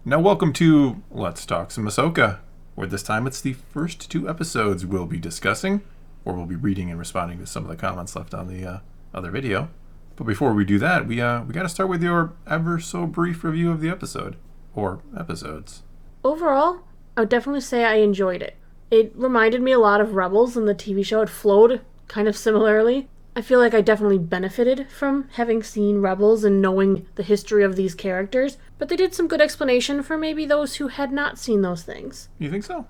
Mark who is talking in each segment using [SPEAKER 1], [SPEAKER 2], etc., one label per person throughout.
[SPEAKER 1] Now welcome to Let's Talk Some Ahsoka, where this time it's the first two episodes we'll be discussing, or we'll be reading and responding to some of the comments left on the other video. But before we do that, we got to start with your ever so brief review of the episode, or episodes.
[SPEAKER 2] Overall, I would definitely say I enjoyed it. It reminded me a lot of Rebels in the TV show. It flowed kind of similarly. I feel like I definitely benefited from having seen Rebels and knowing the history of these characters, but they did some good explanation for maybe those who had not seen those things.
[SPEAKER 1] You think so?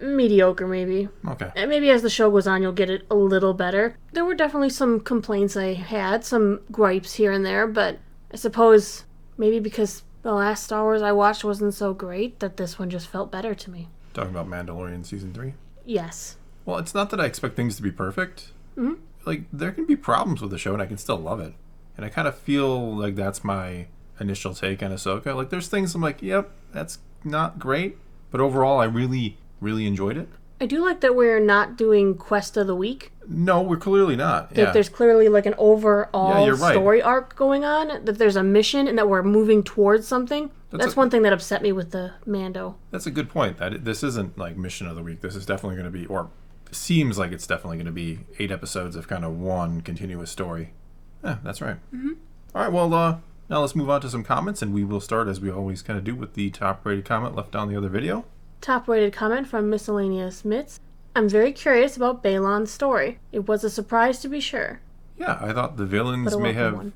[SPEAKER 2] Mediocre, maybe.
[SPEAKER 1] Okay.
[SPEAKER 2] And maybe as the show goes on, you'll get it a little better. There were definitely some complaints I had, some gripes here and there, but I suppose maybe because the last Star Wars I watched wasn't so great that this one just felt better to me.
[SPEAKER 1] Talking about Mandalorian Season 3?
[SPEAKER 2] Yes.
[SPEAKER 1] Well, it's not that I expect things to be perfect.
[SPEAKER 2] Mm-hmm.
[SPEAKER 1] Like, there can be problems with the show, and I can still love it. And I kind of feel like that's my initial take on Ahsoka. Like, there's things I'm like, yep, that's not great. But overall, I really, really enjoyed it.
[SPEAKER 2] I do like that we're not doing Quest of the Week.
[SPEAKER 1] No, we're clearly not.
[SPEAKER 2] That there's clearly like an overall
[SPEAKER 1] right.
[SPEAKER 2] story arc going on. That there's a mission and that we're moving towards something. That's one thing that upset me with the Mando.
[SPEAKER 1] That's a good point. That this isn't like Mission of the Week. This is definitely going to be, or seems like it's definitely going to be 8 episodes of kind of one continuous story. Yeah, that's right.
[SPEAKER 2] Mm-hmm.
[SPEAKER 1] All right, well, now let's move on to some comments, and we will start, as we always kind of do, with the top-rated comment left on the other video.
[SPEAKER 2] Top-rated comment from Miscellaneous Mitts. I'm very curious about Balon's story. It was a surprise to be sure.
[SPEAKER 1] Yeah, I thought the villains may have...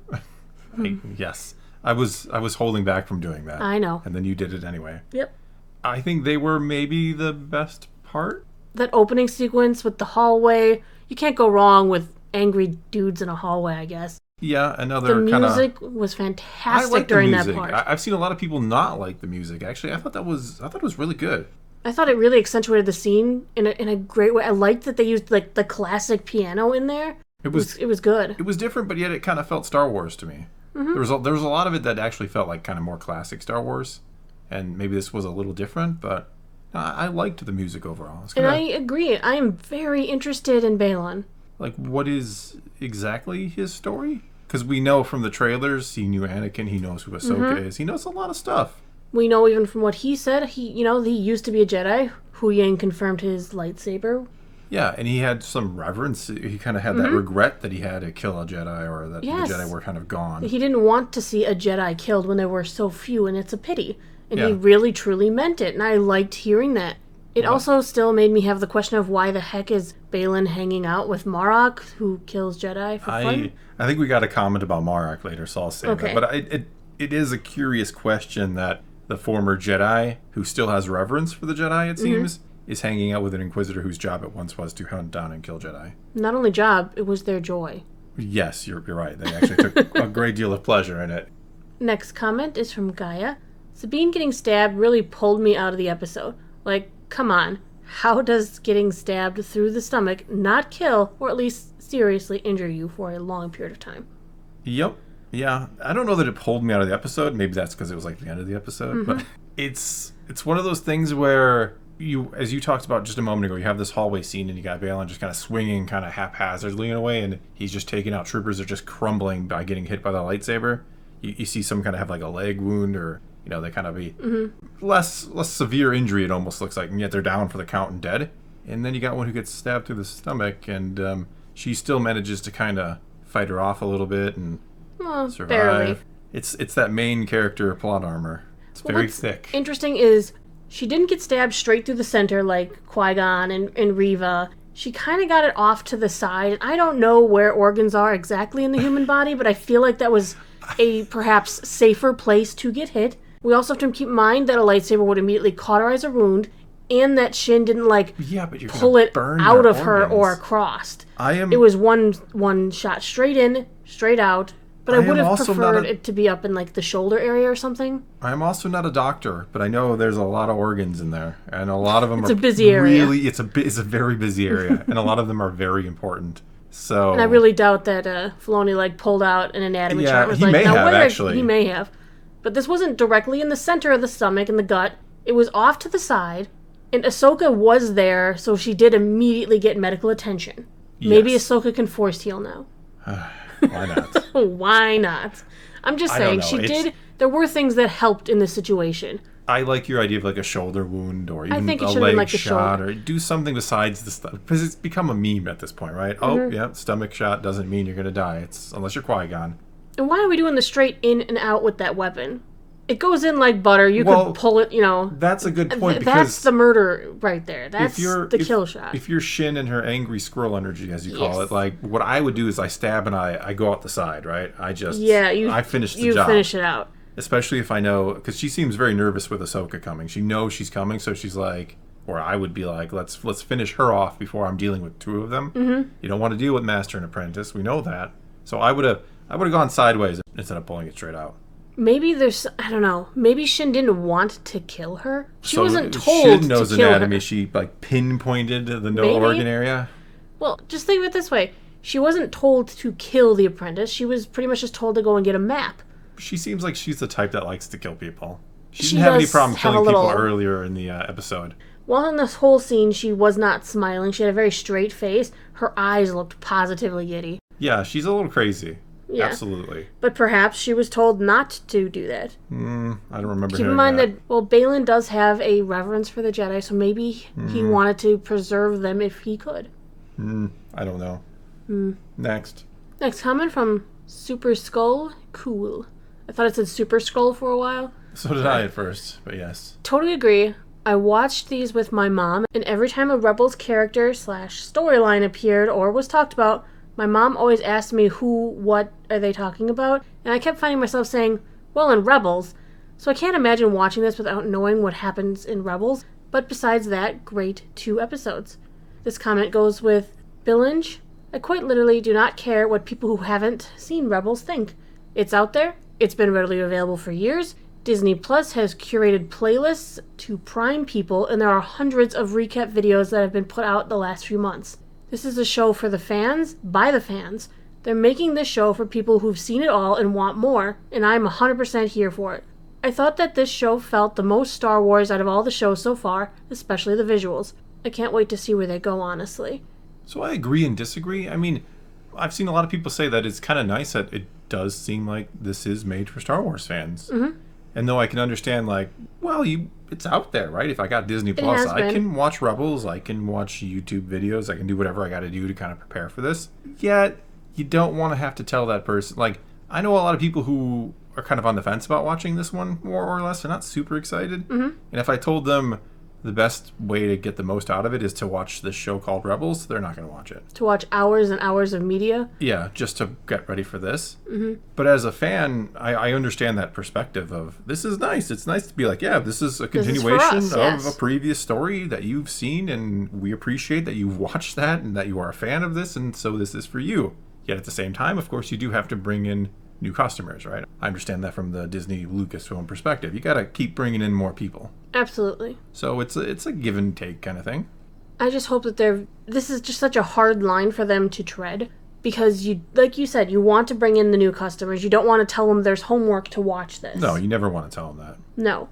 [SPEAKER 1] Yes. I was holding back from doing that.
[SPEAKER 2] I know.
[SPEAKER 1] And then you did it anyway.
[SPEAKER 2] Yep.
[SPEAKER 1] I think they were maybe the best part.
[SPEAKER 2] That opening sequence with the hallway, you can't go wrong with angry dudes in a hallway, I guess.
[SPEAKER 1] Yeah, another kind of...
[SPEAKER 2] The music was fantastic during that part.
[SPEAKER 1] I've seen a lot of people not like the music. Actually, I thought it was really good.
[SPEAKER 2] I thought it really accentuated the scene in a great way. I liked that they used like the classic piano in there. It was good.
[SPEAKER 1] It was different, but yet it kind of felt Star Wars to me. Mm-hmm. There was a lot of it that actually felt like kind of more classic Star Wars, and maybe this was a little different, but I liked the music overall.
[SPEAKER 2] And I agree. I am very interested in Balon.
[SPEAKER 1] Like, what is exactly his story? Because we know from the trailers, he knew Anakin, he knows who Ahsoka is, he knows a lot of stuff.
[SPEAKER 2] We know even from what he said, he used to be a Jedi. Hu Yang confirmed his lightsaber.
[SPEAKER 1] Yeah, and he had some reverence. He kind of had that regret that he had to kill a Jedi, or that the Jedi were kind of gone.
[SPEAKER 2] He didn't want to see a Jedi killed when there were so few, and it's a pity. And he really, truly meant it, and I liked hearing that. It also still made me have the question of why the heck is Balon hanging out with Marok, who kills Jedi for fun?
[SPEAKER 1] I think we got a comment about Marok later, so I'll say that. But it is a curious question that the former Jedi, who still has reverence for the Jedi, it seems, is hanging out with an Inquisitor whose job it once was to hunt down and kill Jedi.
[SPEAKER 2] Not only job, it was their joy.
[SPEAKER 1] Yes, you're right. They actually took a great deal of pleasure in it.
[SPEAKER 2] Next comment is from Gaia. Sabine getting stabbed really pulled me out of the episode. Like, come on. How does getting stabbed through the stomach not kill, or at least seriously injure you for a long period of time?
[SPEAKER 1] Yep. Yeah. I don't know that it pulled me out of the episode. Maybe that's because it was like the end of the episode. But it's one of those things where you, as you talked about just a moment ago, you have this hallway scene and you got Balon just kind of swinging kind of haphazardly in a way, and he's just taking out troopers that are just crumbling by getting hit by the lightsaber. You see some kind of have like a leg wound, or they kind of be less severe injury, it almost looks like, and yet they're down for the count and dead. And then you got one who gets stabbed through the stomach, and she still manages to kind of fight her off a little bit and survive.
[SPEAKER 2] Barely.
[SPEAKER 1] It's that main character plot armor. It's very thick.
[SPEAKER 2] Interesting is she didn't get stabbed straight through the center like Qui-Gon and Reva. She kind of got it off to the side. I don't know where organs are exactly in the human body, but I feel like that was a perhaps safer place to get hit. We also have to keep in mind that a lightsaber would immediately cauterize a wound, and that Shin didn't pull it out of her or crossed. It was one shot straight in, straight out. But I would have preferred it to be up in like the shoulder area or something.
[SPEAKER 1] I'm also not a doctor, but I know there's a lot of organs in there, and a lot of them
[SPEAKER 2] it's a busy area.
[SPEAKER 1] It's a very busy area, and a lot of them are very important. So,
[SPEAKER 2] and I really doubt that Filoni pulled out an anatomy chart. Was
[SPEAKER 1] he may have actually.
[SPEAKER 2] He may have, but this wasn't directly in the center of the stomach and the gut. It was off to the side, and Ahsoka was there, so she did immediately get medical attention. Yes. Maybe Ahsoka can force heal now.
[SPEAKER 1] Why not?
[SPEAKER 2] Why not? I'm just saying, she did. There were things that helped in this situation.
[SPEAKER 1] I like your idea of like a shoulder wound or even
[SPEAKER 2] think it
[SPEAKER 1] a
[SPEAKER 2] should have been
[SPEAKER 1] leg
[SPEAKER 2] like the
[SPEAKER 1] shot
[SPEAKER 2] shoulder.
[SPEAKER 1] or do something besides the stuff. Because it's become a meme at this point, right? Oh, yeah, stomach shot doesn't mean you're going to die. It's unless you're Qui-Gon.
[SPEAKER 2] And why are we doing the straight in and out with that weapon? It goes in like butter. You could pull it,
[SPEAKER 1] That's a good point because...
[SPEAKER 2] That's the murder right there. That's the kill shot.
[SPEAKER 1] If you're Shin and her angry squirrel energy, as you call it, like, what I would do is I stab and I go out the side, right? I just... Yeah, I finish the job.
[SPEAKER 2] You finish it out.
[SPEAKER 1] Especially if I know... Because she seems very nervous with Ahsoka coming. She knows she's coming, so she's like... Or I would be like, let's finish her off before I'm dealing with two of them. Mm-hmm. You don't want to deal with Master and Apprentice. We know that. So I would have gone sideways instead of pulling it straight out.
[SPEAKER 2] Maybe I don't know. Maybe Shin didn't want to kill her. She wasn't told to kill her.
[SPEAKER 1] Shin knows anatomy. She like pinpointed the no organ area.
[SPEAKER 2] Well, just think of it this way. She wasn't told to kill the Apprentice. She was pretty much just told to go and get a map.
[SPEAKER 1] She seems like she's the type that likes to kill people. She didn't have any problem killing people earlier in the episode.
[SPEAKER 2] Well, in this whole scene, she was not smiling. She had a very straight face. Her eyes looked positively giddy.
[SPEAKER 1] Yeah, she's a little crazy. Yeah. Absolutely.
[SPEAKER 2] But perhaps she was told not to do that.
[SPEAKER 1] I don't remember.
[SPEAKER 2] Keep in mind that Baylan does have a reverence for the Jedi, so maybe he wanted to preserve them if he could.
[SPEAKER 1] I don't know. Next
[SPEAKER 2] comment from Super Skull. Cool. I thought it said Super Skull for a while.
[SPEAKER 1] So did I at first, but yes.
[SPEAKER 2] Totally agree. I watched these with my mom, and every time a Rebels character / storyline appeared or was talked about, my mom always asked me what are they talking about, and I kept finding myself saying, well, in Rebels. So I can't imagine watching this without knowing what happens in Rebels, but besides that, great 2 episodes. This comment goes with Billinge. I quite literally do not care what people who haven't seen Rebels think. It's out there. It's been readily available for years. Disney Plus has curated playlists to prime people, and there are hundreds of recap videos that have been put out the last few months. This is a show for the fans, by the fans. They're making this show for people who've seen it all and want more, and I'm 100% here for it. I thought that this show felt the most Star Wars out of all the shows so far, especially the visuals. I can't wait to see where they go, honestly.
[SPEAKER 1] So I agree and disagree. I mean, I've seen a lot of people say that it's kind of nice that it does seem like this is made for Star Wars fans. Mm-hmm. And though I can understand, like, well, it's out there, right? If I got Disney Plus, I can watch Rebels, I can watch YouTube videos, I can do whatever I got to do to kind of prepare for this. Yet, you don't want to have to tell that person. Like, I know a lot of people who are kind of on the fence about watching this one, more or less. They're not super excited. Mm-hmm. And if I told them the best way to get the most out of it is to watch this show called Rebels, they're not going to watch it.
[SPEAKER 2] To watch hours and hours of media?
[SPEAKER 1] Yeah, just to get ready for this. Mm-hmm. But as a fan, I understand that perspective of, this is nice. It's nice to be like, yeah, this is a continuation of a previous story that you've seen, and we appreciate that you've watched that and that you are a fan of this, and so this is for you. Yet at the same time, of course, you do have to bring in new customers, right? I understand that from the Disney Lucasfilm perspective. You got to keep bringing in more people.
[SPEAKER 2] Absolutely.
[SPEAKER 1] So it's a give and take kind of thing.
[SPEAKER 2] I just hope that this is just such a hard line for them to tread, because like you said, you want to bring in the new customers. You don't want to tell them there's homework to watch this.
[SPEAKER 1] No, you never want to tell them that.
[SPEAKER 2] No.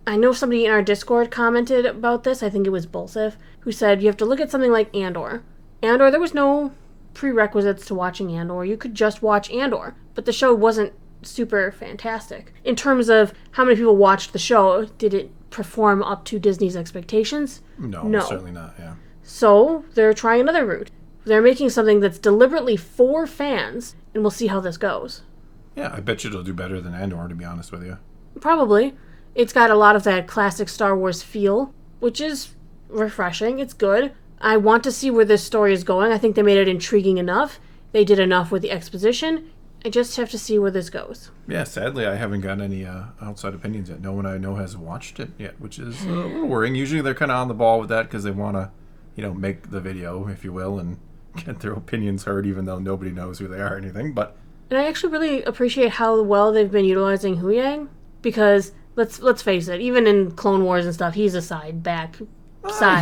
[SPEAKER 2] I know somebody in our Discord commented about this. I think it was Bolsif, who said you have to look at something like Andor. Andor, there was no prerequisites to watching Andor. You could just watch Andor, but the show wasn't super fantastic. In terms of how many people watched the show, did it perform up to Disney's expectations?
[SPEAKER 1] No, certainly not, yeah.
[SPEAKER 2] So they're trying another route. They're making something that's deliberately for fans, and we'll see how this goes.
[SPEAKER 1] Yeah, I bet you it'll do better than Andor, to be honest with you.
[SPEAKER 2] Probably. It's got a lot of that classic Star Wars feel, which is refreshing. It's good. I want to see where this story is going. I think they made it intriguing enough. They did enough with the exposition. I just have to see where this goes.
[SPEAKER 1] Yeah, sadly, I haven't gotten any outside opinions yet. No one I know has watched it yet, which is a little worrying. Usually they're kind of on the ball with that because they want to, make the video, if you will, and get their opinions heard, even though nobody knows who they are or anything. But
[SPEAKER 2] and I actually really appreciate how well they've been utilizing Huyang, because let's face it, even in Clone Wars and stuff, he's a side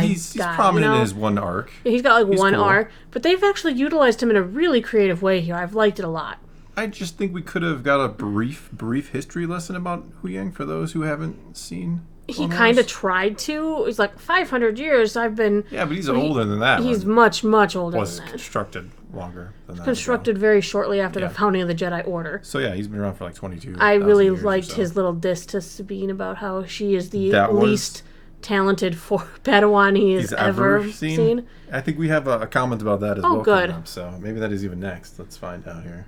[SPEAKER 1] he's
[SPEAKER 2] guy,
[SPEAKER 1] prominent in his one arc.
[SPEAKER 2] Yeah, he's got one cool arc, but they've actually utilized him in a really creative way here. I've liked it a lot.
[SPEAKER 1] I just think we could have got a brief history lesson about Huyang for those who haven't seen.
[SPEAKER 2] He kind of tried to. He's like, 500 years I've been...
[SPEAKER 1] Yeah, but he's older than that.
[SPEAKER 2] He's much older than that.
[SPEAKER 1] Was constructed longer than that.
[SPEAKER 2] Constructed very shortly after the founding of the Jedi Order.
[SPEAKER 1] So yeah, he's been around for like 22.
[SPEAKER 2] I really liked his little diss to Sabine about how she is the least talented Padawan he's ever seen.
[SPEAKER 1] I think we have a comment about that as well.
[SPEAKER 2] Oh, good.
[SPEAKER 1] So maybe that is even next. Let's find out here.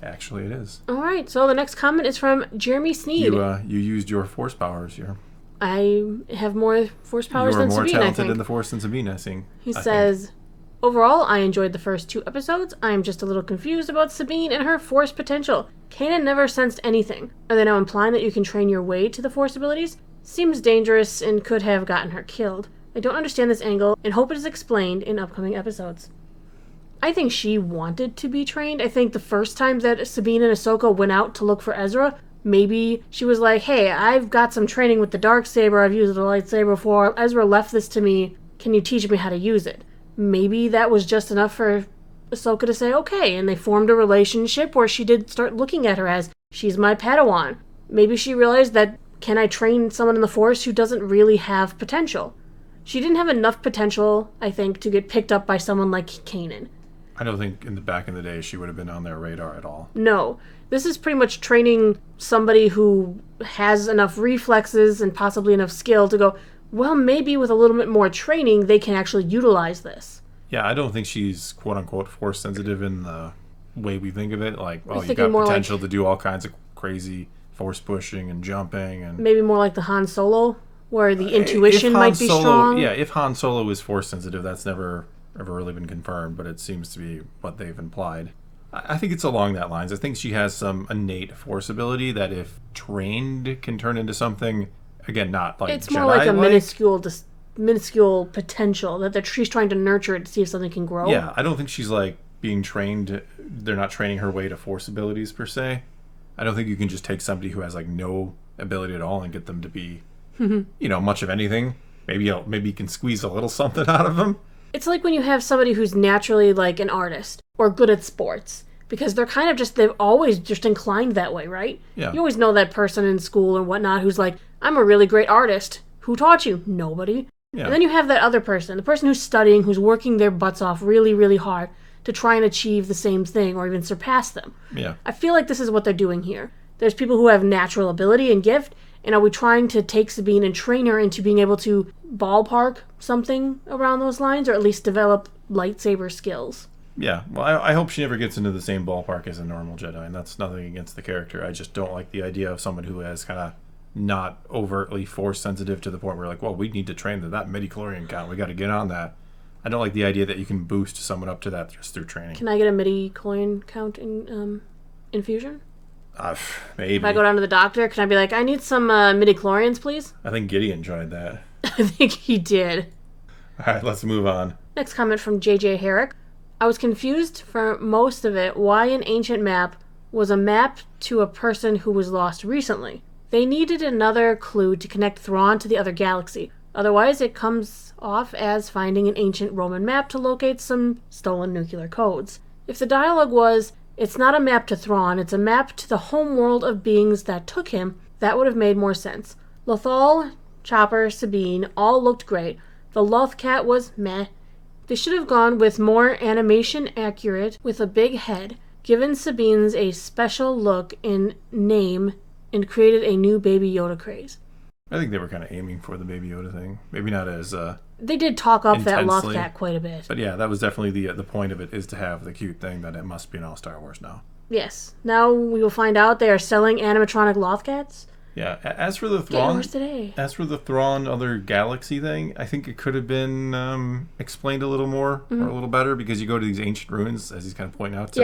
[SPEAKER 1] Actually, it is.
[SPEAKER 2] All right. So the next comment is from Jeremy Sneed.
[SPEAKER 1] You used your force powers here.
[SPEAKER 2] I have more force powers than Sabine, I think.
[SPEAKER 1] You're more talented in the force than Sabine, I think.
[SPEAKER 2] He says, overall, I enjoyed the first 2 episodes. I am just a little confused about Sabine and her force potential. Kanan never sensed anything. Are they now implying that you can train your way to the force abilities? Seems dangerous and could have gotten her killed. I don't understand this angle and hope it is explained in upcoming episodes. I think she wanted to be trained. I think the first time that Sabine and Ahsoka went out to look for Ezra, maybe she was like, hey, I've got some training with the Darksaber. I've used the lightsaber before. Ezra left this to me. Can you teach me how to use it? Maybe that was just enough for Ahsoka to say, okay. And they formed a relationship where she did start looking at her as, she's my Padawan. Maybe she realized that, can I train someone in the Force who doesn't really have potential? She didn't have enough potential, I think, to get picked up by someone like Kanan.
[SPEAKER 1] I don't think back in the day she would have been on their radar at all.
[SPEAKER 2] No. This is pretty much training somebody who has enough reflexes and possibly enough skill to go, well, maybe with a little bit more training, they can actually utilize this.
[SPEAKER 1] Yeah, I don't think she's quote-unquote force sensitive in the way we think of it. Like, oh, you got potential to do all kinds of crazy force pushing and jumping. And
[SPEAKER 2] maybe more like the Han Solo, where the intuition might be strong.
[SPEAKER 1] Yeah, if Han Solo is force sensitive, that's never really been confirmed, but it seems to be what they've implied. I think it's along that lines. I think she has some innate force ability that if trained can turn into something, again, not like
[SPEAKER 2] it's more like a minuscule potential that she's trying to nurture it to see if something can grow.
[SPEAKER 1] Yeah, I don't think she's like being trained. They're not training her way to force abilities per se. I don't think you can just take somebody who has like no ability at all and get them to be, much of anything. Maybe you can squeeze a little something out of them.
[SPEAKER 2] It's like when you have somebody who's naturally like an artist or good at sports, because they're kind of they've always just inclined that way, right?
[SPEAKER 1] Yeah.
[SPEAKER 2] You always know that person in school or whatnot who's like, I'm a really great artist. Who taught you? Nobody. Yeah. And then you have that other person, the person who's studying, who's working their butts off really, really hard to try and achieve the same thing or even surpass them.
[SPEAKER 1] Yeah.
[SPEAKER 2] I feel like this is what they're doing here. There's people who have natural ability and gift, and are we trying to take Sabine and train her into being able to ballpark something around those lines, or at least develop lightsaber skills?
[SPEAKER 1] Yeah, well, I hope she never gets into the same ballpark as a normal Jedi, and that's nothing against the character. I just don't like the idea of someone who has kind of not overtly force sensitive to the point where like, well, we need to train that midi-chlorian count. We got to get on that. I don't like the idea that you can boost someone up to that just through training.
[SPEAKER 2] Can I get a midi-chlorian count in infusion?
[SPEAKER 1] Maybe.
[SPEAKER 2] If I go down to the doctor, can I be like, I need some midi-chlorians, please?
[SPEAKER 1] I think Gideon tried that.
[SPEAKER 2] I think he did.
[SPEAKER 1] All right, let's move on.
[SPEAKER 2] Next comment from JJ Herrick. I was confused for most of it why an ancient map was a map to a person who was lost recently. They needed another clue to connect Thrawn to the other galaxy. Otherwise, it comes off as finding an ancient Roman map to locate some stolen nuclear codes. If the dialogue was, it's not a map to Thrawn, it's a map to the homeworld of beings that took him, that would have made more sense. Lothal, Chopper, Sabine all looked great. The Lothcat was meh. They should have gone with more animation accurate with a big head, given Sabine's a special look in name, and created a new Baby Yoda craze.
[SPEAKER 1] I think they were kind of aiming for the Baby Yoda thing. Maybe not as
[SPEAKER 2] they did talk up
[SPEAKER 1] intensely,
[SPEAKER 2] that Lothcat quite a bit.
[SPEAKER 1] But yeah, that was definitely the point of it, is to have the cute thing that it must be in all Star Wars now.
[SPEAKER 2] Yes. Now we will find out they are selling animatronic Lothcats.
[SPEAKER 1] Yeah. As for the Thrawn other galaxy thing, I think it could have been explained a little more or a little better, because you go to these ancient ruins, as he's kind of pointing out,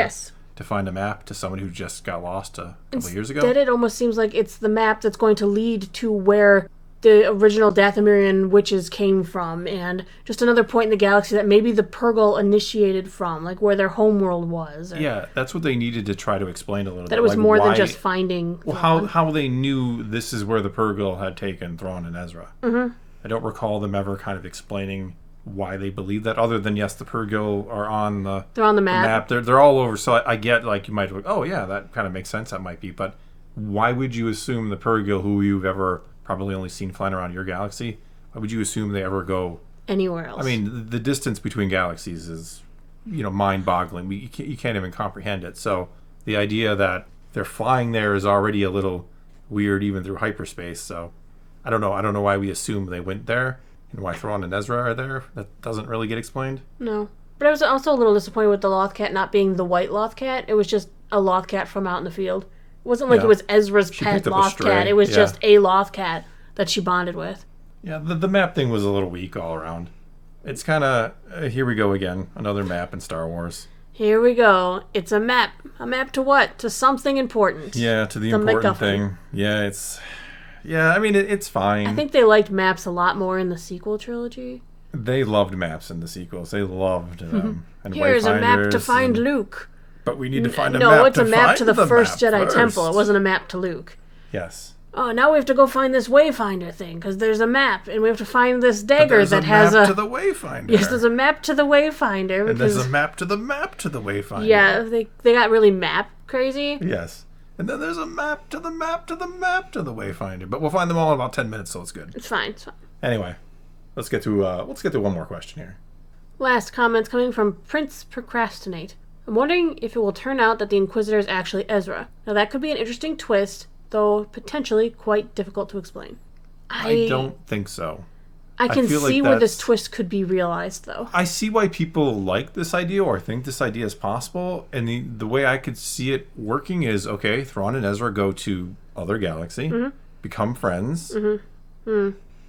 [SPEAKER 1] to find a map to someone who just got lost a couple years ago.
[SPEAKER 2] Instead, it almost seems like it's the map that's going to lead to where the original Dathomirian witches came from, and just another point in the galaxy that maybe the Purgle initiated from, like where their homeworld was.
[SPEAKER 1] Yeah, that's what they needed to try to explain a little bit.
[SPEAKER 2] That it was more than just finding Thrawn.
[SPEAKER 1] Well, how they knew this is where the Purgle had taken Thrawn and Ezra. Mm-hmm. I don't recall them ever kind of explaining why they believe that, other than, yes, the Purgle are on the...
[SPEAKER 2] They're on the map.
[SPEAKER 1] They're all over, so I get, like, you might look, oh, yeah, that kind of makes sense, that might be, but why would you assume the Purgle, who you've ever probably only seen flying around your galaxy, why would you assume they ever go...
[SPEAKER 2] anywhere else?
[SPEAKER 1] I mean, the distance between galaxies is mind-boggling. You can't even comprehend it. So the idea that they're flying there is already a little weird, even through hyperspace. So I don't know why we assume they went there and why Thrawn and Ezra are there. That doesn't really get explained.
[SPEAKER 2] No. But I was also a little disappointed with the Lothcat not being the white Lothcat. It was just a Lothcat from out in the field. It wasn't like it was Ezra's pet Lothcat. It was just a Lothcat that she bonded with.
[SPEAKER 1] Yeah, the map thing was a little weak all around. It's kind of, here we go again. Another map in Star Wars.
[SPEAKER 2] Here we go. It's a map. A map to what? To something important.
[SPEAKER 1] Yeah, to the important thing. Yeah, it's fine.
[SPEAKER 2] I think they liked maps a lot more in the sequel trilogy.
[SPEAKER 1] They loved maps in the sequels. They loved them. And
[SPEAKER 2] here's a map to find Luke.
[SPEAKER 1] But we need to find a
[SPEAKER 2] map.
[SPEAKER 1] No,
[SPEAKER 2] it's a map to the first Jedi Temple. It wasn't a map to Luke.
[SPEAKER 1] Yes.
[SPEAKER 2] Oh, now we have to go find this Wayfinder thing because there's a map, and we have to find this dagger that has a
[SPEAKER 1] map to the Wayfinder.
[SPEAKER 2] Yes, there's a map to the Wayfinder.
[SPEAKER 1] And there's a map to the Wayfinder.
[SPEAKER 2] Yeah, they got really map crazy.
[SPEAKER 1] Yes. And then there's a map to the map to the map to the Wayfinder. But we'll find them all in about 10 minutes, so it's good.
[SPEAKER 2] It's fine.
[SPEAKER 1] Anyway, let's get to one more question here.
[SPEAKER 2] Last comments coming from Prince Procrastinate. I'm wondering if it will turn out that the Inquisitor is actually Ezra. Now that could be an interesting twist, though potentially quite difficult to explain.
[SPEAKER 1] I don't think so.
[SPEAKER 2] I can see where this twist could be realized, though.
[SPEAKER 1] I see why people like this idea or think this idea is possible, and the way I could see it working is, okay, Thrawn and Ezra go to other galaxy, become friends.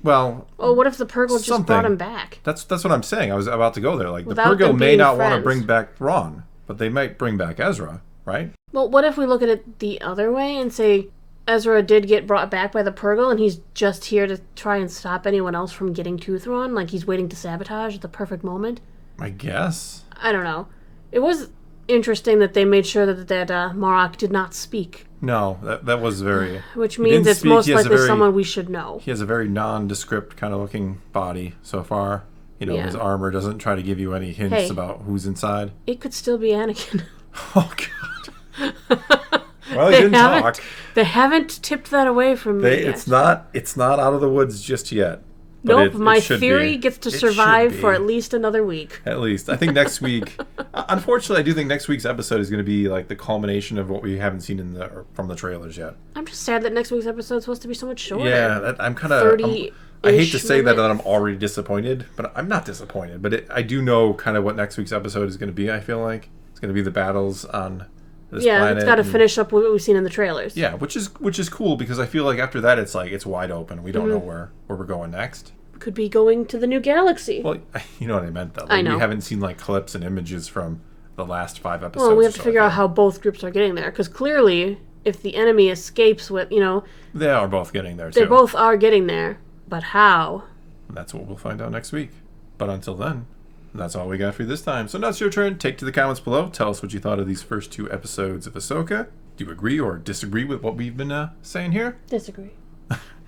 [SPEAKER 1] Well,
[SPEAKER 2] what if the Purgle just brought him back?
[SPEAKER 1] That's what I'm saying. I was about to go there. Like, the Purgle may not want to bring back Thrawn, but they might bring back Ezra, right?
[SPEAKER 2] Well, what if we look at it the other way and say Ezra did get brought back by the Purgle, and he's just here to try and stop anyone else from getting to Thrawn? Like, he's waiting to sabotage at the perfect moment?
[SPEAKER 1] I guess.
[SPEAKER 2] I don't know. It was interesting that they made sure that Marok did not speak.
[SPEAKER 1] No, that was very...
[SPEAKER 2] Which means it's most likely someone we should know.
[SPEAKER 1] He has a very nondescript kind of looking body so far. His armor doesn't try to give you any hints about who's inside.
[SPEAKER 2] It could still be Anakin.
[SPEAKER 1] Oh, God. Well, he didn't talk.
[SPEAKER 2] They haven't tipped that away from me yet.
[SPEAKER 1] It's not out of the woods just yet.
[SPEAKER 2] Nope, my theory gets to survive for at least another week.
[SPEAKER 1] At least. I think next week... Unfortunately, I do think next week's episode is going to be like the culmination of what we haven't seen from the trailers yet.
[SPEAKER 2] I'm just sad that next week's episode is supposed to be so much shorter.
[SPEAKER 1] Yeah, I'm kind of... I hate to say that I'm already disappointed, but I'm not disappointed. But I do know kind of what next week's episode is going to be, I feel like. It's going to be the battles on...
[SPEAKER 2] it's got to finish up what we've seen in the trailers.
[SPEAKER 1] Yeah, which is cool because I feel like after that it's wide open. We don't know where we're going next.
[SPEAKER 2] Could be going to the new galaxy.
[SPEAKER 1] Well, you know what I meant though.
[SPEAKER 2] I know.
[SPEAKER 1] We haven't seen clips and images from the last 5 episodes.
[SPEAKER 2] Well, we have to figure out how both groups are getting there because clearly, if the enemy escapes with
[SPEAKER 1] they are both getting there too.
[SPEAKER 2] They both are getting there, but how?
[SPEAKER 1] That's what we'll find out next week. But until then. That's all we got for you this time. So now it's your turn. Take to the comments below. Tell us what you thought of these first 2 episodes of Ahsoka. Do you agree or disagree with what we've been saying here?
[SPEAKER 2] Disagree.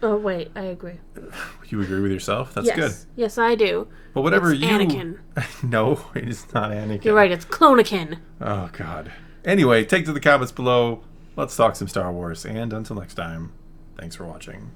[SPEAKER 2] Oh, wait. I agree.
[SPEAKER 1] You agree with yourself? That's good.
[SPEAKER 2] Yes, I do.
[SPEAKER 1] But whatever
[SPEAKER 2] it's Anakin.
[SPEAKER 1] No, it is not Anakin.
[SPEAKER 2] You're right. It's Clonakin.
[SPEAKER 1] Oh, God. Anyway, take to the comments below. Let's talk some Star Wars. And until next time, thanks for watching.